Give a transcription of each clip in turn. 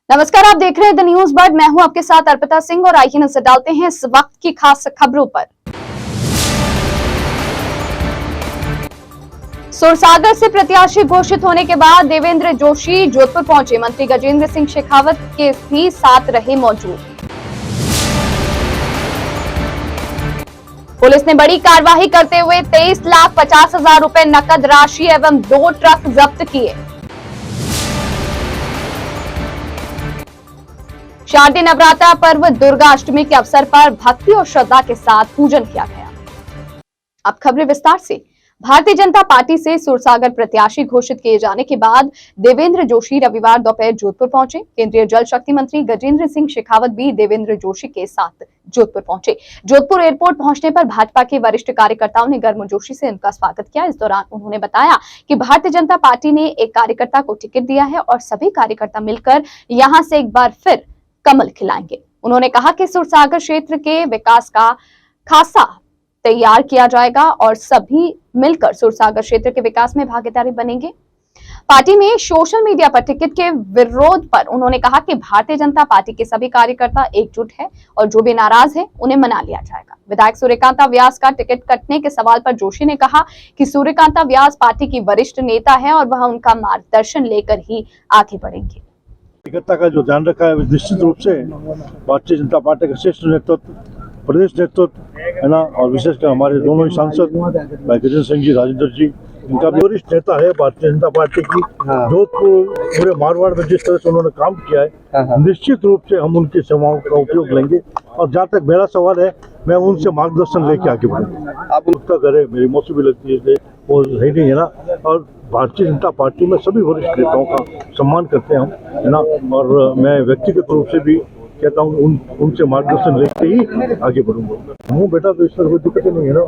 नमस्कार, आप देख रहे हैं द न्यूज बर्ड। मैं हूं आपके साथ अर्पिता सिंह और आइए नजर डालते हैं इस वक्त की खास खबरों पर। सुरसागर से प्रत्याशी घोषित होने के बाद देवेंद्र जोशी जोधपुर पहुंचे। मंत्री गजेंद्र सिंह शेखावत के भी साथ रहे मौजूद। पुलिस ने बड़ी कार्रवाई करते हुए 23,50,000 रुपए नकद राशि एवं 2 ट्रक जब्त किए। शारदीय नवरात्र पर्व दुर्गा अष्टमी के अवसर पर भक्ति और श्रद्धा के साथ पूजन किया गया। अब खबरें विस्तार से। भारतीय जनता पार्टी से सुरसागर प्रत्याशी घोषित किए जाने के बाद देवेंद्र जोशी रविवार दोपहर जोधपुर पहुंचे। केंद्रीय जल शक्ति मंत्री गजेंद्र सिंह शेखावत भी देवेंद्र जोशी के साथ जोधपुर पहुंचे। जोधपुर एयरपोर्ट पहुंचने पर भाजपा के वरिष्ठ कार्यकर्ताओं ने गर्मजोशी से उनका स्वागत किया। इस दौरान उन्होंने बताया कि भारतीय जनता पार्टी ने एक कार्यकर्ता को टिकट दिया है और सभी कार्यकर्ता मिलकर यहां से एक बार फिर कमल खिलाएंगे। उन्होंने कहा कि सुरसागर क्षेत्र के विकास का खासा तैयार किया जाएगा और सभी मिलकर सुरसागर क्षेत्र के विकास में भागीदारी बनेंगे। पार्टी में सोशल मीडिया पर टिकट के विरोध पर उन्होंने कहा कि भारतीय जनता पार्टी के सभी कार्यकर्ता एकजुट है और जो भी नाराज है उन्हें मना लिया जाएगा। विधायक सूर्यकांता व्यास का टिकट कटने के सवाल पर जोशी ने कहा कि सूर्यकांता व्यास पार्टी की वरिष्ठ नेता है और वह उनका मार्गदर्शन लेकर ही आगे बढ़ेंगे। एकता का जो ध्यान रखा है निश्चित रूप से भारतीय जनता पार्टी का श्रेष्ठ नेतृत्व, प्रदेश नेतृत्व है ना, और विशेषकर हमारे दोनों ही सांसद भाई गजेंद्र सिंह जी, राजेंद्र जी, इनका भी वरिष्ठ नेता है भारतीय जनता पार्टी की। जोधपुर पूरे मारवाड़ में जिस तरह से उन्होंने काम किया है, निश्चित रूप से हम उनकी सेवाओं का उपयोग लेंगे। और जहाँ तक मेरा सवाल है, मैं उनसे मार्गदर्शन लेके आगे बढ़ूंगा। आप उनका घर है, मेरी मौसी भी लगती है, वो है नहीं है ना। और भारतीय जनता पार्टी में सभी वरिष्ठ नेताओं का सम्मान करते हैं हम, है ना। और मैं व्यक्तिगत रूप से भी कहता हूँ उनसे मार्गदर्शन लेके ही आगे बढ़ूंगा। हूँ बेटा, तो इस पर कोई दिक्कत नहीं है ना।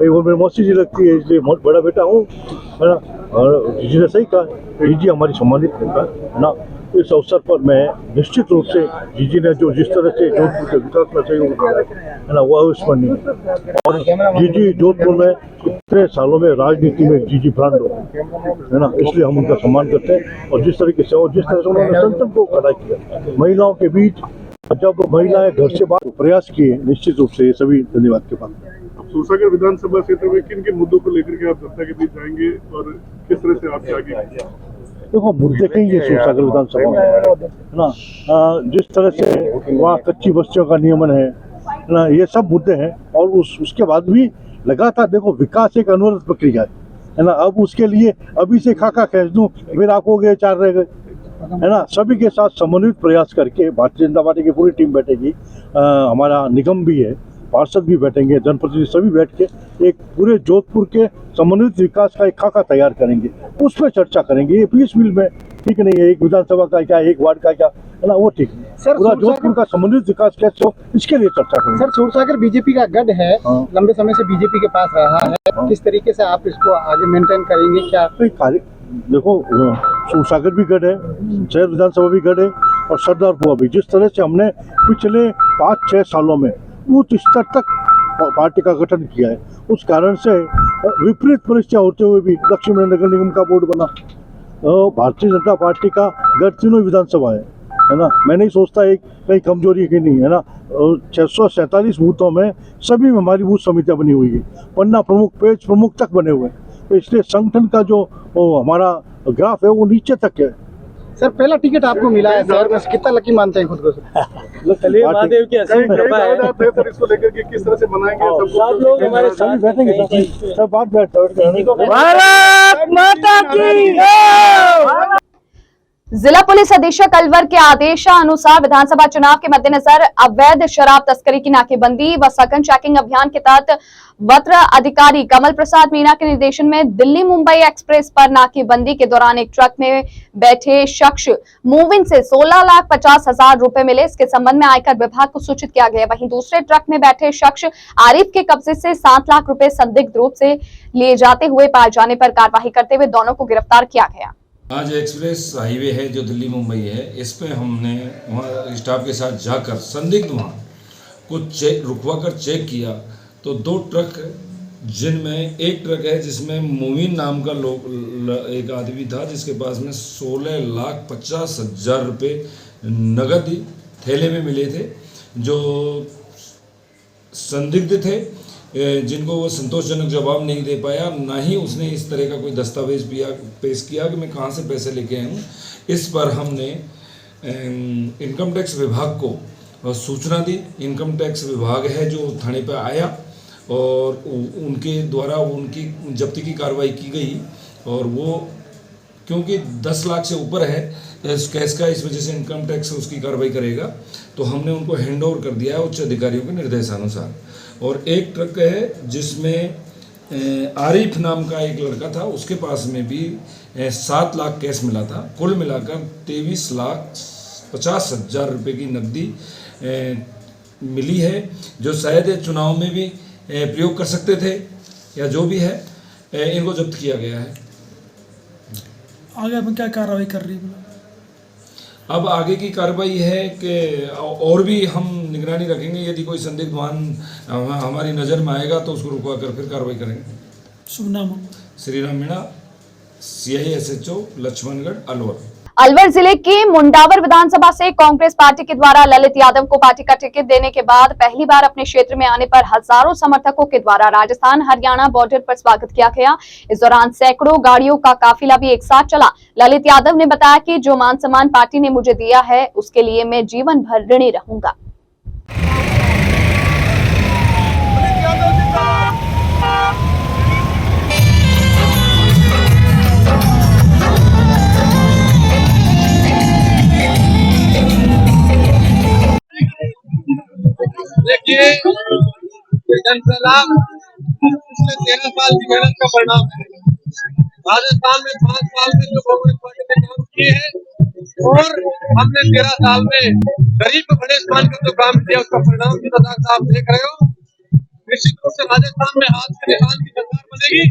वो मेरी मौसी जी लगती है, इसलिए बहुत बड़ा बेटा हूँ, है ना। और जी ने सही कहा, जी हमारी सम्मानित नेता है ना। इस अवसर पर मैं निश्चित रूप से जी ने जो जिस तरह से जोधपुर के विकास में सहयोग किया है ना, वो अविस्मरणीय। और जी जोधपुर में इतने सालों में राजनीति में जी ब्रांड हो, है ना, इसलिए हम उनका सम्मान करते हैं। और जिस तरीके से उन्होंने संतन को खड़ा किया महिलाओं के बीच, जब महिलाएं घर से बाहर प्रयास किए, निश्चित रूप से ये सभी धन्यवाद के पात्र। सुरसागर विधानसभा क्षेत्र में किन किन मुद्दों को लेकर के आप जनता के बीच जाएंगे और किस तरह से आपके आगे? देखो, मुद्दे कहीं सुरसागर विधानसभा में है ना, जिस तरह से वहाँ कच्ची बस्तियों का नियमन है ना, ये सब मुद्दे हैं। और उसके बाद भी लगातार देखो, विकास एक अनवरत प्रक्रिया है ना। अब उसके लिए अभी से खाका खींच दूं, फिर आप हो गए 4 रह गए, है ना। सभी के साथ समन्वित प्रयास करके भारतीय जनता पार्टी की पूरी टीम बैठेगी, हमारा निगम भी है, पार्षद भी बैठेंगे, जनप्रतिनिधि सभी बैठ के एक पूरे जोधपुर के समन्वित विकास का एक खाका तैयार करेंगे, उस पर चर्चा करेंगे। ये पीस मिल में ठीक नहीं है, एक विधानसभा का क्या, एक वार्ड का क्या, है ना, वो ठीक नहीं। सर, पूरा जोधपुर का समन्वित विकास कैसे हो, इसके लिए चर्चा करेंगे। सर, सुरसागर बीजेपी का गढ़ है, लंबे समय से बीजेपी के पास रहा है, किस तरीके से आप इसको आगे मेंटेन करेंगे? क्या देखो, सुरसागर भी गढ़ है, शहर विधानसभा भी गढ़ है, और सरदारपुर भी। जिस तरह से हमने पिछले 5-6 सालों में बूथ स्तर तक पार्टी का गठन किया है, उस कारण से विपरीत परिस्थितियां होते हुए भी दक्षिण नगर निगम का बोर्ड बना। भारतीय जनता पार्टी का गढ़ तीनों विधानसभा है ना। मैं नहीं सोचता एक कहीं कमजोरी की नहीं है ना। 647 बूथों में सभी में हमारी बूथ समितियां बनी हुई है, पन्ना प्रमुख, पेज प्रमुख तक बने हुए हैं। तो इसलिए संगठन का जो हमारा ग्राफ है वो नीचे तक है। सर, पहला टिकट आपको मिला है शहर में, कितना लकी मानते हैं खुद को? महादेव की इसको लेकर के किस तरह से मनाएंगे? सब लोग हमारे साथ बैठेंगे, सब बात बैठते। जिला पुलिस अधीक्षक अलवर के आदेशानुसार विधानसभा चुनाव के मद्देनजर अवैध शराब तस्करी की नाकेबंदी व सघन चेकिंग अभियान के तहत वत्र अधिकारी कमल प्रसाद मीणा के निर्देशन में दिल्ली मुंबई एक्सप्रेस पर नाकेबंदी के दौरान एक ट्रक में बैठे शख्स मूविन से 16,50,000 रुपए मिले। इसके संबंध में आयकर विभाग को सूचित किया गया। वहीं दूसरे ट्रक में बैठे शख्स आरिफ के कब्जे से 7 लाख रुपए संदिग्ध रूप से लिए जाते हुए पाए जाने पर कार्रवाई करते हुए दोनों को गिरफ्तार किया गया। आज एक्सप्रेस हाईवे है जो दिल्ली मुंबई है, इस पे हमने वहाँ स्टाफ के साथ जाकर संदिग्ध वहाँ को रुकवा कर चेक किया तो 2 ट्रक, जिनमें एक ट्रक है जिसमें मोमिन नाम का एक आदमी था जिसके पास में 16,50,000 रुपये नगद थैले में मिले थे, जो संदिग्ध थे, जिनको वो संतोषजनक जवाब नहीं दे पाया, ना ही उसने इस तरह का कोई दस्तावेज पेश किया कि मैं कहाँ से पैसे लेके आया हूँ। इस पर हमने इनकम टैक्स विभाग को सूचना दी। इनकम टैक्स विभाग है जो थाने पर आया और उनके द्वारा उनकी जब्ती की कार्रवाई की गई, और वो क्योंकि 10 लाख से ऊपर है इस केस का, इस वजह से इनकम टैक्स उसकी कार्रवाई करेगा, तो हमने उनको हैंड ओवर कर दिया है उच्च अधिकारियों के निर्देशानुसार। और एक ट्रक है जिसमें आरिफ नाम का एक लड़का था, उसके पास में भी 7 लाख कैश मिला था। कुल मिलाकर 23,50,000 रुपये की नकदी मिली है, जो शायद चुनाव में भी प्रयोग कर सकते थे या जो भी है, इनको जब्त किया गया है। आगे अपन क्या कार्रवाई कर रही है? अब आगे की कार्रवाई है कि और भी हम निगरानी रखेंगे, यदि कोई संदिग्ध वाहन हमारी नज़र में आएगा तो उसको रुकवा कर फिर कार्रवाई करेंगे। शुभ नाम? Shri Ram Meena, CI SHO Laxmangarh Alwar. अलवर जिले के मुंडावर विधानसभा से कांग्रेस पार्टी के द्वारा ललित यादव को पार्टी का टिकट देने के बाद पहली बार अपने क्षेत्र में आने पर हजारों समर्थकों के द्वारा राजस्थान हरियाणा बॉर्डर पर स्वागत किया गया। इस दौरान सैकड़ों गाड़ियों का काफिला भी एक साथ चला। ललित यादव ने बताया कि जो मान सम्मान पार्टी ने मुझे दिया है उसके लिए मैं जीवन भर ऋणी रहूंगा। देखिए, जनसभा पिछले 13 साल की मेहनत का परिणाम है। राजस्थान में 5 साल में जो कांग्रेस पार्टी ने काम किए हैं, और हमने 13 साल में गरीब को बड़े स्थान का जो काम किया उसका परिणाम भी आप देख रहे हो। निश्चित रूप से राजस्थान में हाथ के निशान की सरकार बनेगी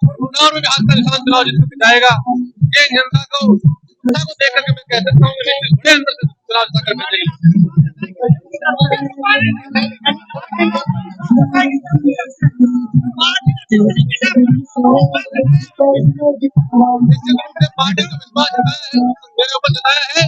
और मुंडावर में भी हाथ का निशान चुनाव जीत जाएगा। ये जनता को देख करके मैं कह सकता हूँ कि बड़े अंतर से चुनाव जीता कर मिलेगी। पार्टी को विश्वास मेरे ऊपर जताया है,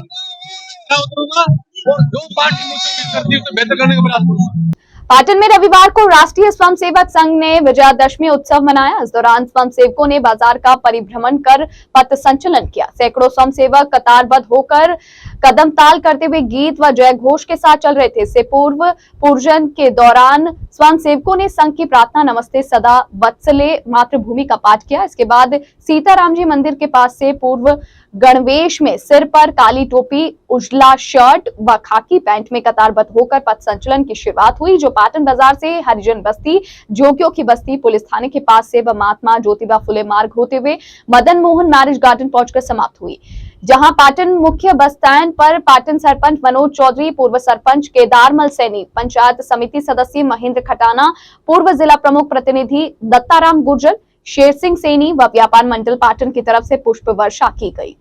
मैं उतरूंगा और जो पार्टी मुझसे करती है उसे बेहतर करने का प्रयास करूंगा। पाटन में रविवार को राष्ट्रीय स्वयंसेवक संघ ने विजयादशमी उत्सव मनाया। इस दौरान स्वयंसेवकों ने बाजार का परिभ्रमण कर पथ संचलन किया। सैकड़ों स्वयंसेवक कतारबद्ध होकर कदम ताल करते हुए गीत व जय घोष के साथ चल रहे थे। इससे पूर्व पूजन के दौरान स्वयंसेवकों ने संघ की प्रार्थना नमस्ते सदा वत्सले मातृभूमि का पाठ किया। इसके बाद सीताराम जी मंदिर के पास से पूर्व गणवेश में सिर पर काली टोपी, उजला शर्ट व खाकी पैंट में कतारबद्ध होकर पथ संचलन की शुरुआत हुई, जो पाटन बाजार से हरिजन बस्ती, जोगियों की बस्ती, पुलिस थाने के पास से व महात्मा ज्योतिबा फुले मार्ग होते हुए मदन मोहन मैरिज गार्डन पहुंचकर समाप्त हुई, जहां पाटन मुख्य बस स्टैंड पर पाटन सरपंच मनोज चौधरी, पूर्व सरपंच केदारमल सैनी, पंचायत समिति सदस्य महेंद्र खटाना, पूर्व जिला प्रमुख प्रतिनिधि दत्ताराम गुर्जर, शेर सिंह सैनी व व्यापार मंडल पाटन की तरफ से पुष्प वर्षा की गई।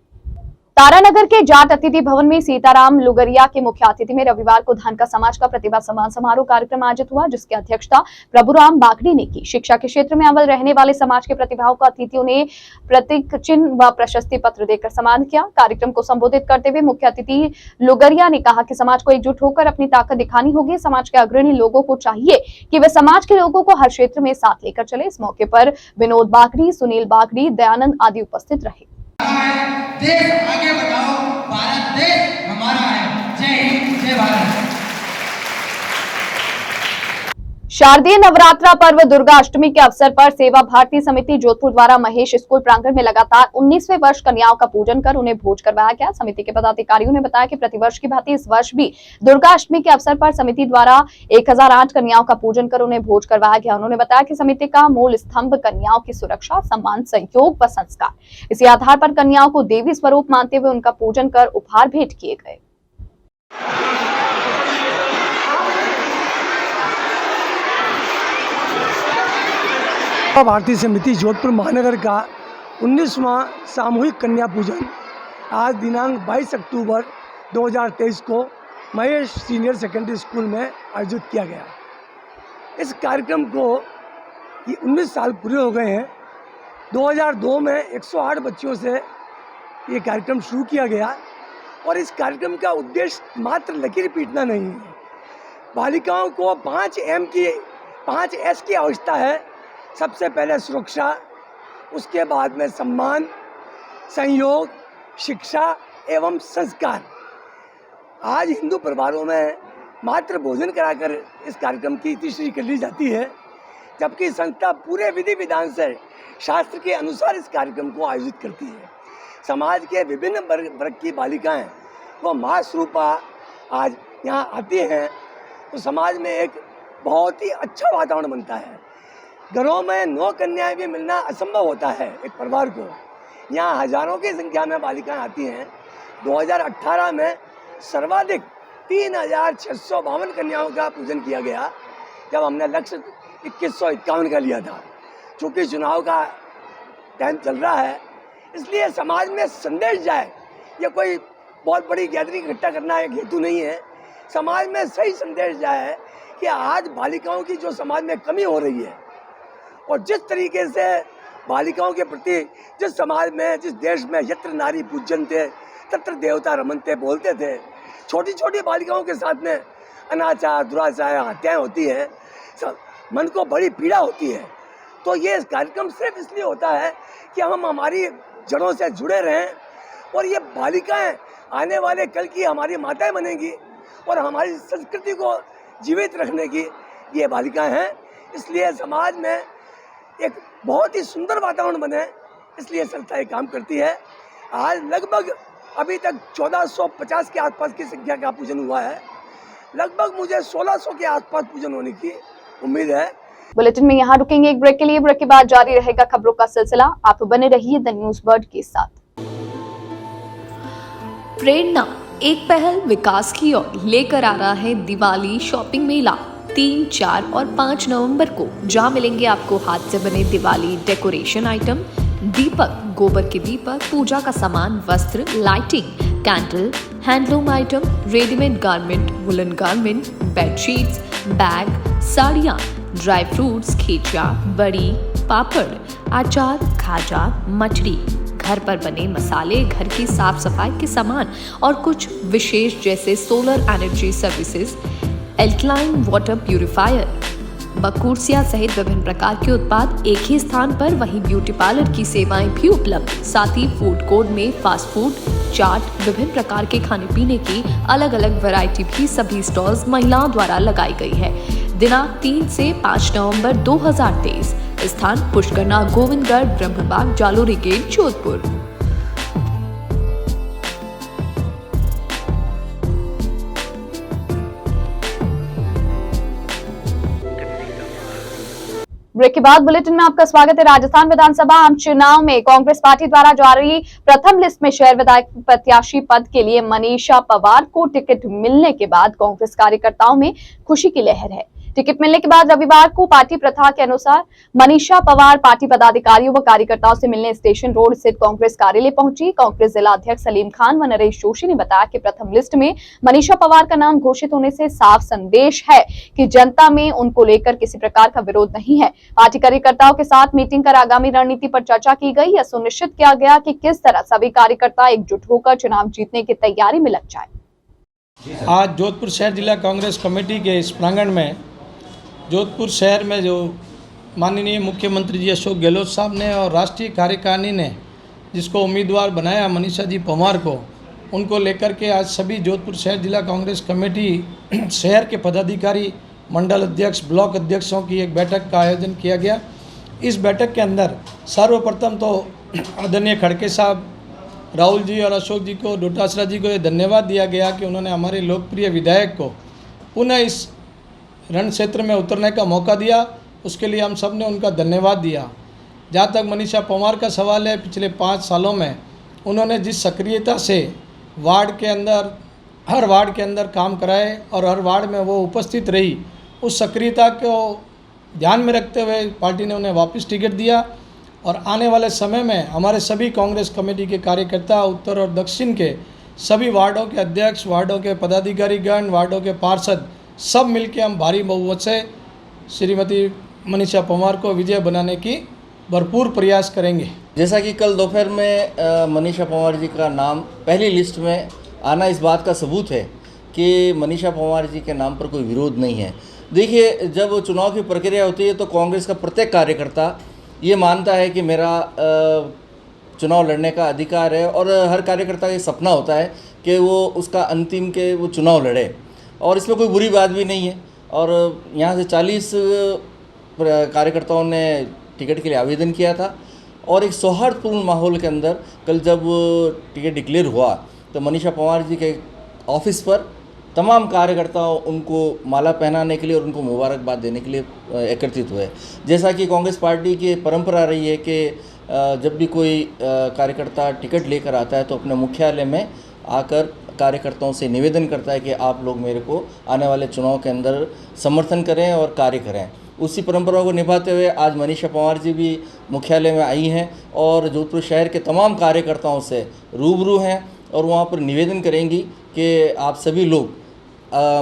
तारानगर के जाट अतिथि भवन में सीताराम लुगरिया के मुख्य अतिथि में रविवार को धनका समाज का प्रतिभा सम्मान समारोह कार्यक्रम आयोजित हुआ, जिसकी अध्यक्षता प्रभुराम बागड़ी ने की। शिक्षा के क्षेत्र में अव्वल रहने वाले समाज के प्रतिभाओं को अतिथियों ने प्रतीक चिन्ह व प्रशस्ति पत्र देकर सम्मान किया। कार्यक्रम को संबोधित करते हुए मुख्य अतिथि लुगरिया ने कहा कि समाज को एकजुट होकर अपनी ताकत दिखानी होगी। समाज के अग्रणी लोगों को चाहिए कि वे समाज के लोगों को हर क्षेत्र में साथ लेकर चले। इस मौके पर विनोद बागड़ी, सुनील बागड़ी, दयानंद आदि उपस्थित रहे। देश आगे बढ़ाओ, भारत देश हमारा है। जय हिंद, जय भारत। शारदीय नवरात्रा पर्व दुर्गा अष्टमी के अवसर पर सेवा भारती समिति जोधपुर द्वारा महेश स्कूल प्रांगण में लगातार 19वें वर्ष कन्याओं का पूजन कर उन्हें भोज करवाया गया। समिति के पदाधिकारियों ने बताया कि प्रतिवर्ष की भांति इस वर्ष भी दुर्गा अष्टमी के अवसर पर समिति द्वारा 1008 कन्याओं का पूजन कर उन्हें भोज करवाया गया। उन्होंने बताया कि समिति का मूल स्तंभ कन्याओं की सुरक्षा, सम्मान, सहयोग व संस्कार। इसी आधार पर कन्याओं को देवी स्वरूप मानते हुए उनका पूजन कर उपहार भेंट किए गए। भारतीय समिति जोधपुर महानगर का 19वां सामूहिक कन्या पूजन आज दिनांक 22 अक्टूबर 2023 को महेश सीनियर सेकेंडरी स्कूल में आयोजित किया गया। इस कार्यक्रम को 19 साल पूरे हो गए हैं। 2002 में 108 बच्चों से ये कार्यक्रम शुरू किया गया और इस कार्यक्रम का उद्देश्य मात्र लकीर पीटना नहीं है। बालिकाओं को 5 एस की आवश्यकता है। सबसे पहले सुरक्षा, उसके बाद में सम्मान, संयोग, शिक्षा एवं संस्कार। आज हिंदू परिवारों में मात्र भोजन कराकर इस कार्यक्रम की तीसरी कर ली जाती है, जबकि संस्था पूरे विधि विधान से शास्त्र के अनुसार इस कार्यक्रम को आयोजित करती है। समाज के विभिन्न वर्ग की बालिकाएं वो माँ स्वरूपा आज यहाँ आती हैं, तो समाज में एक बहुत ही अच्छा वातावरण बनता है। घरों में 9 कन्याएं भी मिलना असंभव होता है एक परिवार को। यहाँ हजारों की संख्या में बालिकाएं आती हैं। 2018 में सर्वाधिक 3652 कन्याओं का पूजन किया गया, जब हमने लक्ष्य 2151 का लिया था। चूँकि चुनाव का टाइम चल रहा है, इसलिए समाज में संदेश जाए, ये कोई बहुत बड़ी गैदरिंग इकट्ठा करना एक हेतु नहीं है। समाज में सही संदेश जाए कि आज बालिकाओं की जो समाज में कमी हो रही है, और जिस तरीके से बालिकाओं के प्रति जिस समाज में, जिस देश में यत्र नारी पूज्यन्ते तत्र देवता रमन्ते बोलते थे, छोटी छोटी बालिकाओं के साथ में अनाचार, दुराचार, हत्याएं होती हैं, मन को बड़ी पीड़ा होती है। तो ये कार्यक्रम सिर्फ इसलिए होता है कि हम हमारी जड़ों से जुड़े रहें, और ये बालिकाएं आने वाले कल की हमारी माताएं बनेंगी, और हमारी संस्कृति को जीवित रखने की ये बालिकाएं हैं। इसलिए समाज में एक बहुत ही सुंदर वातावरण बने, इसलिए संस्था ये काम करती है। आज लगभग अभी तक 1450 के आसपास की संख्या का पूजन हुआ है। लगभग मुझे 1600 के आसपास पूजन होने की उम्मीद है। बुलेटिन में यहाँ रुकेंगे एक ब्रेक के लिए। ब्रेक के बाद जारी रहेगा खबरों का सिलसिला। आप बने रहिए द न्यूज बर्ड के साथ। प्रेरणा एक पहल विकास की ओर लेकर आ रहा है दिवाली शॉपिंग मेला 3, 4 और 5 नवंबर को, जहां मिलेंगे आपको हाथ से बने दिवाली डेकोरेशन आइटम, दीपक, गोबर के दीपक, पूजा का सामान, वस्त्र, lighting, candle, handloom item, readymade garment, woollen garment, bedsheets, bag, साड़ियाँ, ड्राई फ्रूट्स, खींचा, बड़ी, पापड़, अचार, खाजा, मठरी, घर पर बने मसाले, घर की साफ सफाई के सामान और कुछ विशेष जैसे solar energy services, alkaline water purifier, बकूरसिया सहित विभिन्न प्रकार के उत्पाद एक ही स्थान पर। वहीं ब्यूटी पार्लर की सेवाएं भी उपलब्ध। साथ ही फूड कोर्ट में फास्ट फूड, चाट, विभिन्न प्रकार के खाने पीने की अलग अलग वैरायटी भी सभी स्टॉल्स महिलाओं द्वारा लगाई गई है। दिनांक 3 से 5 नवंबर 2023। स्थान पुष्करना, गोविंदगढ़, ब्रह्मबाग, जालोरी गेट, जोधपुर। ब्रेक के बाद बुलेटिन में आपका स्वागत है। राजस्थान विधानसभा आम चुनाव में कांग्रेस पार्टी द्वारा जारी प्रथम लिस्ट में शहर विधायक प्रत्याशी पद के लिए मनीषा पवार को टिकट मिलने के बाद कांग्रेस कार्यकर्ताओं में खुशी की लहर है। टिकट मिलने के बाद रविवार को पार्टी प्रथा के अनुसार मनीषा पवार पार्टी पदाधिकारियों व कार्यकर्ताओं से मिलने स्टेशन रोड स्थित कांग्रेस कार्यालय पहुंची। कांग्रेस जिला अध्यक्ष सलीम खान व नरेश जोशी ने बताया कि प्रथम लिस्ट में मनीषा पवार का नाम घोषित होने से साफ संदेश है कि जनता में उनको लेकर किसी प्रकार का विरोध नहीं है। पार्टी कार्यकर्ताओं के साथ मीटिंग कर आगामी रणनीति पर चर्चा की गई। यह सुनिश्चित किया गया कि किस तरह सभी कार्यकर्ता एकजुट होकर चुनाव जीतने की तैयारी में लग जाए। आज जोधपुर शहर जिला कांग्रेस कमेटी के इस प्रांगण में जोधपुर शहर में जो माननीय मुख्यमंत्री जी अशोक गहलोत साहब ने और राष्ट्रीय कार्यकारिणी ने जिसको उम्मीदवार बनाया मनीषा जी पवार को, उनको लेकर के आज सभी जोधपुर शहर जिला कांग्रेस कमेटी शहर के पदाधिकारी, मंडल अध्यक्ष, ब्लॉक अध्यक्षों की एक बैठक का आयोजन किया गया। इस बैठक के अंदर सर्वप्रथम तो आदरणीय खड़के साहब, राहुल जी और अशोक जी को, डोटासरा जी को ये धन्यवाद दिया गया कि उन्होंने हमारे लोकप्रिय विधायक को पुनः इस रण क्षेत्र में उतरने का मौका दिया। उसके लिए हम सब ने उनका धन्यवाद दिया। जहाँ तक मनीषा पवार का सवाल है, पिछले 5 सालों में उन्होंने जिस सक्रियता से वार्ड के अंदर, हर वार्ड के अंदर काम कराए और हर वार्ड में वो उपस्थित रही, उस सक्रियता को ध्यान में रखते हुए पार्टी ने उन्हें वापस टिकट दिया। और आने वाले समय में हमारे सभी कांग्रेस कमेटी के कार्यकर्ता, उत्तर और दक्षिण के सभी वार्डों के अध्यक्ष, वार्डों के पदाधिकारीगण, वार्डों के पार्षद सब मिलकर हम भारी बहुमत से श्रीमती मनीषा पवार को विजय बनाने की भरपूर प्रयास करेंगे। जैसा कि कल दोपहर में मनीषा पवार जी का नाम पहली लिस्ट में आना इस बात का सबूत है कि मनीषा पंवार जी के नाम पर कोई विरोध नहीं है। देखिए, जब चुनाव की प्रक्रिया होती है तो कांग्रेस का प्रत्येक कार्यकर्ता ये मानता है कि मेरा चुनाव लड़ने का अधिकार है, और हर कार्यकर्ता का सपना होता है कि वो उसका अंतिम के वो चुनाव लड़े, और इसमें कोई बुरी बात भी नहीं है। और यहाँ से 40 कार्यकर्ताओं ने टिकट के लिए आवेदन किया था, और एक सौहार्दपूर्ण माहौल के अंदर कल जब टिकट डिक्लेयर हुआ तो मनीषा पंवार जी के ऑफिस पर तमाम कार्यकर्ताओं उनको माला पहनाने के लिए और उनको मुबारकबाद देने के लिए एकत्रित हुए। जैसा कि कांग्रेस पार्टी की परंपरा रही है कि जब भी कोई कार्यकर्ता टिकट लेकर आता है तो अपने मुख्यालय में आकर कार्यकर्ताओं से निवेदन करता है कि आप लोग मेरे को आने वाले चुनाव के अंदर समर्थन करें और कार्य करें। उसी परंपरा को निभाते हुए आज मनीषा पंवार जी भी मुख्यालय में आई हैं और जोधपुर शहर के तमाम कार्यकर्ताओं से रूबरू हैं, और वहाँ पर निवेदन करेंगी कि आप सभी लोग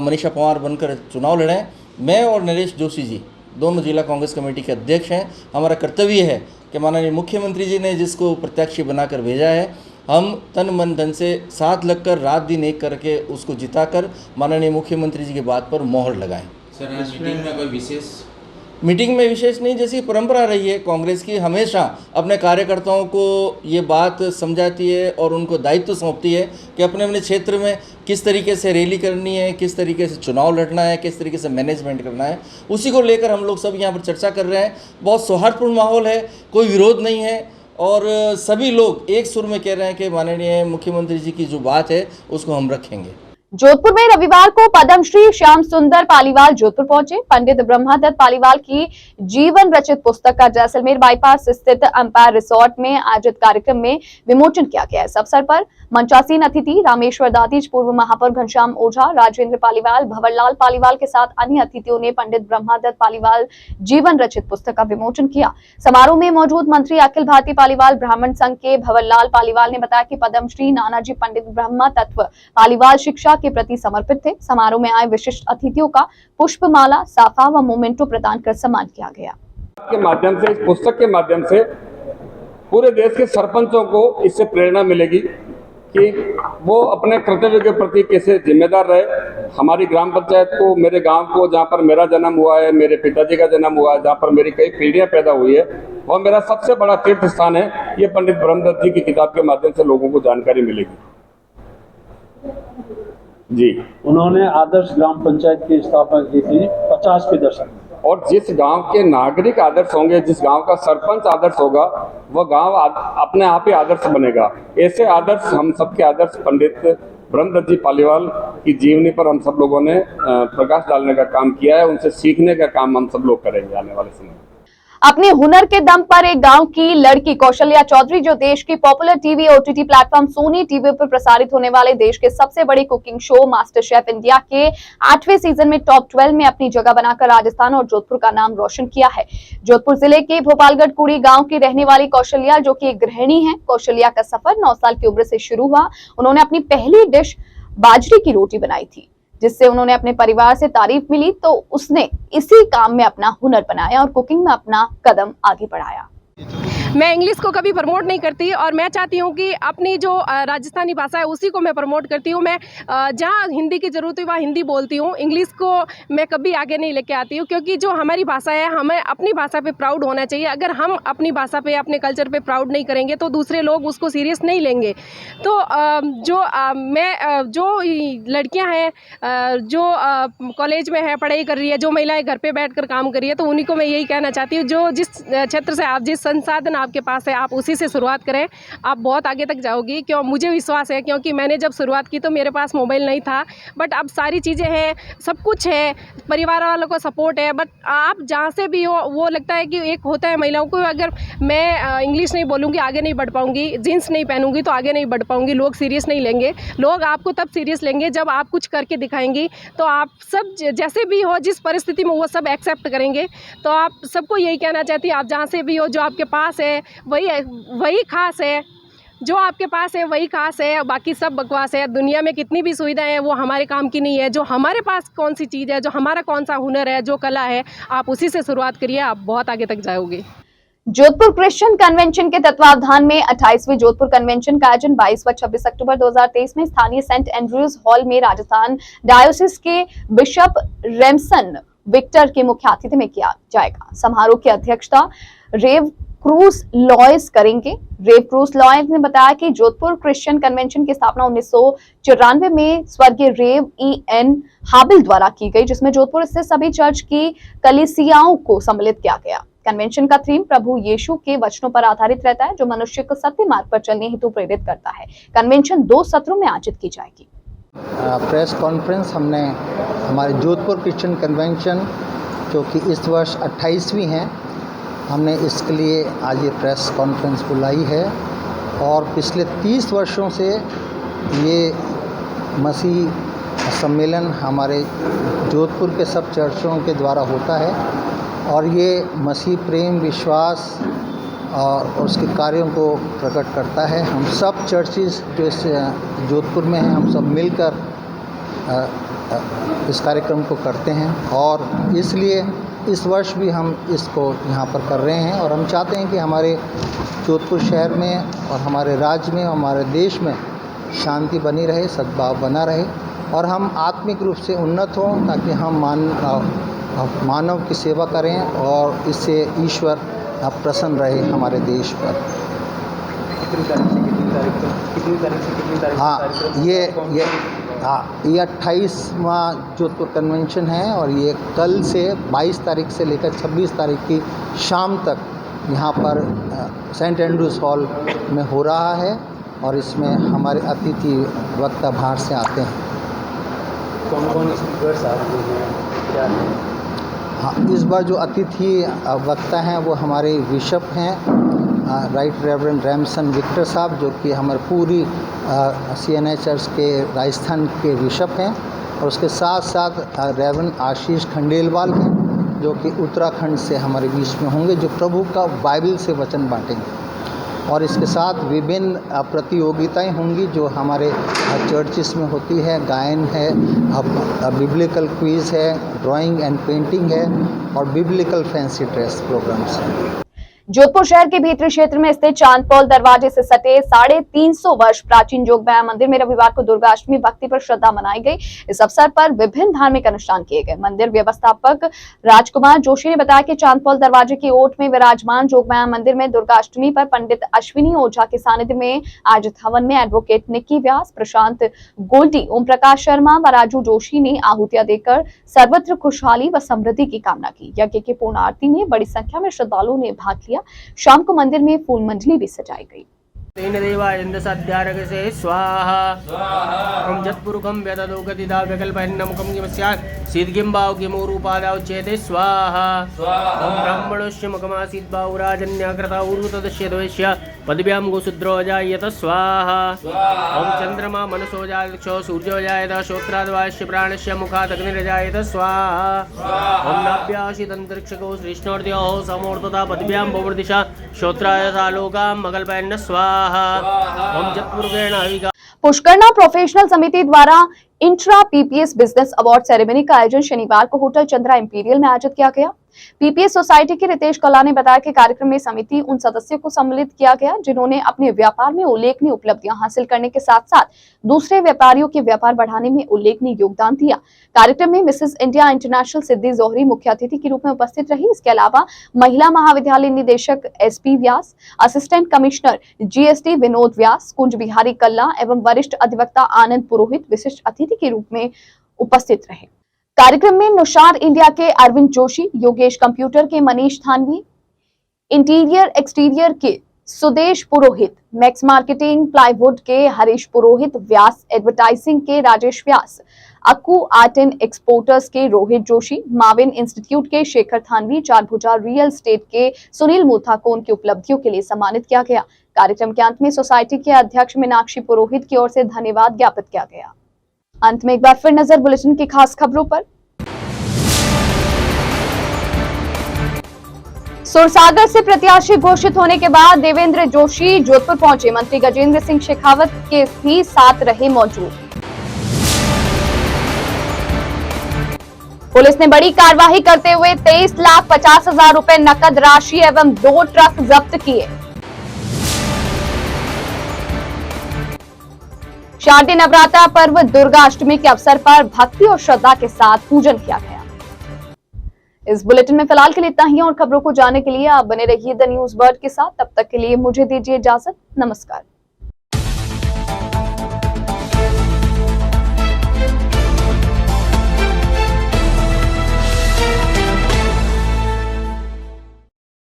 मनीषा पंवार बनकर चुनाव लड़ें। मैं और नरेश जोशी जी दोनों जिला कांग्रेस कमेटी के अध्यक्ष हैं। हमारा कर्तव्य है कि माननीय मुख्यमंत्री जी ने जिसको प्रत्याशी बनाकर भेजा है, हम तन मन धन से साथ लगकर रात दिन एक करके उसको जिताकर माननीय मुख्यमंत्री जी की बात पर मोहर लगाएं। सर, आज मीटिंग में कोई विशेष मीटिंग में विशेष नहीं, जैसी परंपरा रही है कांग्रेस की, हमेशा अपने कार्यकर्ताओं को ये बात समझाती है और उनको दायित्व सौंपती है कि अपने अपने क्षेत्र में किस तरीके से रैली करनी है, किस तरीके से चुनाव लड़ना है, किस तरीके से मैनेजमेंट करना है। उसी को लेकर हम लोग सब यहाँ पर चर्चा कर रहे हैं। बहुत सौहार्दपूर्ण माहौल है, कोई विरोध नहीं है, और सभी लोग एक सुर में कह रहे हैं कि माननीय मुख्यमंत्री जी की जो बात है उसको हम रखेंगे। जोधपुर में रविवार को पद्मश्री श्याम सुंदर पालीवाल जोधपुर पहुंचे। पंडित ब्रह्मादत्त पालीवाल की जीवन रचित पुस्तक का जैसलमेर बाईपास स्थित अंपायर रिसोर्ट में आयोजित कार्यक्रम में विमोचन किया गया। इस अवसर पर मंचासीन अतिथि रामेश्वर दादीज, पूर्व महापौर घनश्याम ओझा, राजेंद्र पालीवाल, भंवरलाल पालीवाल के साथ अन्य अतिथियों ने पंडित ब्रह्मादत्त पालीवाल जीवन रचित पुस्तक का विमोचन किया। समारोह में मौजूद मंत्री अखिल भारतीय पालीवाल ब्राह्मण संघ के भंवरलाल पालीवाल ने बताया कि पद्मश्री नानाजी पंडित ब्रह्मा तत्व पालीवाल शिक्षा के प्रति समर्पित थे। समारोह में आए विशिष्ट अतिथियों का पुष्पमाला, साफा व मोमेंटो प्रदान कर सम्मान किया गया। के माध्यम से, इस पुस्तक के माध्यम से पूरे देश के सरपंचों को इससे प्रेरणा मिलेगी कि वो अपने कर्तव्य के प्रति कैसे जिम्मेदार रहे। हमारी ग्राम पंचायत को, मेरे गांव को, जहां पर मेरा जन्म हुआ है, मेरे पिताजी का जन्म हुआ है, जहां पर मेरी कई पीढ़ियां पैदा हुई है, और मेरा सबसे बड़ा तीर्थ स्थान है। ये पंडित ब्रह्मदत्त जी की किताब के माध्यम से लोगों को जानकारी मिलेगी। जी, उन्होंने आदर्श ग्राम पंचायत की स्थापना की थी 50 के दशक में, और जिस गांव के नागरिक आदर्श होंगे, जिस गांव का सरपंच आदर्श होगा, वह गांव अपने आप ही आदर्श बनेगा। ऐसे आदर्श, हम सबके आदर्श पंडित ब्रह्मदत्त जी पालीवाल की जीवनी पर हम सब लोगों ने प्रकाश डालने का काम किया है। उनसे सीखने का काम हम सब लोग करेंगे आने वाले समय में। अपने हुनर के दम पर एक गांव की लड़की कौशल्या चौधरी, जो देश की popular TV OTT platform Sony TV पर प्रसारित होने वाले देश के सबसे बड़े cooking show master chef India के 8वें सीजन में टॉप 12 में अपनी जगह बनाकर राजस्थान और जोधपुर का नाम रोशन किया है। जोधपुर जिले के भोपालगढ़ कुड़ी गांव की रहने वाली कौशल्या, जो कि एक गृहिणी है। कौशल्या का सफर 9 साल की उम्र से शुरू हुआ। उन्होंने अपनी पहली डिश बाजरे की रोटी बनाई थी, जिससे उन्होंने अपने परिवार से तारीफ मिली, तो उसने इसी काम में अपना हुनर बनाया और कुकिंग में अपना कदम आगे बढ़ाया। मैं इंग्लिश को कभी प्रमोट नहीं करती और मैं चाहती हूँ कि अपनी जो राजस्थानी भाषा है उसी को मैं प्रमोट करती हूँ। मैं जहाँ हिंदी की ज़रूरत है वहाँ हिंदी बोलती हूँ। इंग्लिश को मैं कभी आगे नहीं लेके आती हूँ, क्योंकि जो हमारी भाषा है, हमें अपनी भाषा पे प्राउड होना चाहिए। अगर हम अपनी भाषा पे, अपने कल्चर पे प्राउड नहीं करेंगे तो दूसरे लोग उसको सीरियस नहीं लेंगे। तो जो लड़कियाँ हैं जो कॉलेज में है, पढ़ाई कर रही है, जो महिलाएँ घर पर बैठ कर काम कर रही है, तो उन्हीं को मैं यही कहना चाहती हूँ, जो जिस क्षेत्र से आप, जिस संसाधन आपके पास है, आप उसी से शुरुआत करें, आप बहुत आगे तक जाओगी। क्यों, मुझे विश्वास है, क्योंकि मैंने जब शुरुआत की तो मेरे पास मोबाइल नहीं था, बट अब सारी चीज़ें हैं, सब कुछ है, परिवार वालों को सपोर्ट है। बट आप जहाँ से भी हो, वो लगता है कि एक होता है महिलाओं को, अगर मैं इंग्लिश नहीं बोलूँगी आगे नहीं बढ़ पाऊँगी, जीन्स नहीं पहनूंगी तो आगे नहीं बढ़ पाऊँगी, लोग सीरियस नहीं लेंगे। लोग आपको तब सीरियस लेंगे जब आप कुछ करके दिखाएंगी। तो आप सब जैसे भी हो, जिस परिस्थिति में, वो सब एक्सेप्ट करेंगे। तो आप सबको यही कहना चाहती हूँ, आप जहाँ से भी हो, जो आपके पास है वही खास है, जो आपके पास है वही खास है, बाकी सब बकवास है। दुनिया में कितनी भी सुविधाएं हैं, वो हमारे काम की नहीं है। जो हमारे पास कौन सी चीज़ है, जो हमारा कौन सा हुनर है, जो कला है, आप उसी से शुरुआत करिए, आप बहुत आगे तक जाओगे। जोधपुर क्रिश्चियन कन्वेंशन के तत्वावधान में 28वीं जोधपुर कन्वेंशन का आयोजन 22 व 26 अक्टूबर 2023 में स्थानीय सेंट एंड्रयूज हॉल में राजस्थान डायोसिस के बिशप रेमसन विक्टर के मुख्य आतिथ्य में किया जाएगा। समारोह की अध्यक्षता रेव क्रूस लॉयस करेंगे। रेव क्रूस लॉयस ने बताया कि जोधपुर क्रिश्चियन कन्वेंशन की स्थापना 1994 में स्वर्गीय रेव EN हाबिल द्वारा की गई, जिसमें जोधपुर स्थित सभी चर्च की कलीसियाओं को सम्मिलित किया गया। कन्वेंशन का थीम प्रभु यीशु के वचनों पर आधारित रहता है, जो मनुष्य को सत्य मार्ग पर चलने हेतु प्रेरित करता है। कन्वेंशन 2 सत्रों में आयोजित की जाएगी। प्रेस कॉन्फ्रेंस हमने हमारे जोधपुर क्रिश्चियन कन्वेंशन जो कि इस वर्ष 28वीं है, हमने इसके लिए आज ये प्रेस कॉन्फ्रेंस बुलाई है। और पिछले 30 वर्षों से ये मसीह सम्मेलन हमारे जोधपुर के सब चर्चों के द्वारा होता है और ये मसीह प्रेम, विश्वास और उसके कार्यों को प्रकट करता है। हम सब चर्चेस जो इस जोधपुर में हैं, हम सब मिलकर इस कार्यक्रम को करते हैं और इसलिए इस वर्ष भी हम इसको यहाँ पर कर रहे हैं। और हम चाहते हैं कि हमारे जोधपुर शहर में और हमारे राज्य में, हमारे देश में शांति बनी रहे, सद्भाव बना रहे और हम आत्मिक रूप से उन्नत हों, ताकि हम मानव की सेवा करें और इससे ईश्वर प्रसन्न रहे हमारे देश पर। ये 28वां जोधपुर कन्वेंशन है और ये कल से 22 तारीख से लेकर 26 तारीख की शाम तक यहाँ पर सेंट एंड्रयूज हॉल में हो रहा है और इसमें हमारे अतिथि वक्ता बाहर से आते हैं। कौन स्पीकर्स आते हैं, क्या है? हाँ, इस बार जो अतिथि वक्ता हैं वो हमारे बिशप हैं, राइट रेवरेंड रेमसन विक्टर साहब, जो कि हमारे पूरी CNI चर्च के राजस्थान के बिशप हैं। और उसके साथ साथ रेवरेंड आशीष खंडेलवाल हैं, जो कि उत्तराखंड से हमारे बीच में होंगे, जो प्रभु का बाइबल से वचन बांटेंगे। और इसके साथ विभिन्न प्रतियोगिताएं होंगी जो हमारे चर्चिस में होती है। गायन है, बिब्लिकल क्विज़ है, ड्राइंग एंड पेंटिंग है और बिब्लिकल फैंसी ड्रेस प्रोग्राम्स हैं। जोधपुर शहर के भीतरी क्षेत्र में स्थित चांदपौल दरवाजे से सटे 350 वर्ष प्राचीन जोगमाया मंदिर में रविवार को दुर्गाष्टमी भक्ति पर श्रद्धा मनाई गई। इस अवसर पर विभिन्न धार्मिक अनुष्ठान किए गए। मंदिर व्यवस्थापक राजकुमार जोशी ने बताया कि चांदपौल दरवाजे की ओट में विराजमान जोगमाया मंदिर में दुर्गाष्टमी पर पंडित अश्विनी ओझा के सानिध्य में आयोजित हवन में एडवोकेट निक्की व्यास, प्रशांत गोल्डी, ओम प्रकाश शर्मा व राजू जोशी ने आहुतियां देकर सर्वत्र खुशहाली व समृद्धि की कामना की। यज्ञ की पूर्ण आरती में बड़ी संख्या में श्रद्धालुओं ने भाग लिया। शाम को मंदिर में फूल मंडली भी सजाई गई। तेन देवायन्द सद्यारगसे स्वाहा ओम जत्पुरुकम व्यददोगतिदा विकल्पन्नमुकम किमस्यात् सिद्धिंबाव किमोरूपादाव चेते स्वाहा ओम ब्राह्मणस्य मुखमासीत् बाहुराजन्यकृता उरुतदश्यद्वैश्य पदभ्यां गोशूद्रो जायत स्वाहा ओम चंद्रमा मनसो जायक्षो सूर्यो जायत श्रोत्राद्वास्य प्राणस्य मुखात् अग्निर्जायत स्वाहा ओम नाभ्यासित अंतरिक्षको सृष्णोर्द्यो समोर्तता पदभ्यां भवदिशा श्रोत्राय सालोकां मगल्पयन्न स्वाहा। पुष्करना प्रोफेशनल समिति द्वारा intra PPS business award ceremony का आयोजन शनिवार को होटल चंद्रा इंपीरियल में आयोजित किया गया। PPS सोसाइटी के रितेश कला ने बताया कि कार्यक्रम में समिति उन सदस्यों को सम्मिलित किया गया जिन्होंने अपने व्यापार में उल्लेखनीय उपलब्धियां हासिल करने के साथ साथ दूसरे व्यापारियों के व्यापार बढ़ाने में उल्लेखनीय योगदान दिया। कार्यक्रम में मिसेस इंडिया इंटरनेशनल सिद्धि जोहरी मुख्य अतिथि के रूप में उपस्थित रही। इसके अलावा महिला महाविद्यालय निदेशक SP व्यास, असिस्टेंट कमिश्नर GST विनोद व्यास, कुंज बिहारी कल्ला एवं वरिष्ठ अधिवक्ता आनंद पुरोहित विशिष्ट अतिथि के रूप में उपस्थित रहे। कार्यक्रम में नुशार इंडिया के अरविंद जोशी, योगेश कंप्यूटर के मनीष थानवी, इंटीरियर एक्सटीरियर के सुदेश पुरोहित, मैक्स मार्केटिंग प्लाईवुड के हरीश पुरोहित व्यास, एडवर्टाइजिंग के राजेश व्यास, अक्कू आर्ट एंड एक्सपोर्टर्स के रोहित जोशी, माविन इंस्टीट्यूट के शेखर थानवी, चारभुजा रियल एस्टेट के सुनील मूथा को उनकी उपलब्धियों के लिए सम्मानित किया गया। कार्यक्रम के अंत में सोसाइटी के अध्यक्ष मीनाक्षी पुरोहित की ओर से धन्यवाद ज्ञापित किया गया। अंत में एक बार फिर नजर बुलेटिन की खास खबरों पर। सुरसागर से प्रत्याशी घोषित होने के बाद देवेंद्र जोशी जोधपुर पहुंचे। मंत्री गजेंद्र सिंह शेखावत के भी साथ रहे मौजूद। पुलिस ने बड़ी कार्रवाई करते हुए 23,50,000 रुपए नकद राशि एवं 2 ट्रक जब्त किए। शारदीय नवरात्र पर्व दुर्गा अष्टमी के अवसर पर भक्ति और श्रद्धा के साथ पूजन किया गया। इस बुलेटिन में फिलहाल के लिए इतना ही और खबरों को जानने के लिए आप बने रहिए द न्यूज वर्ल्ड के साथ। तब तक के लिए मुझे दीजिए इजाजत। नमस्कार।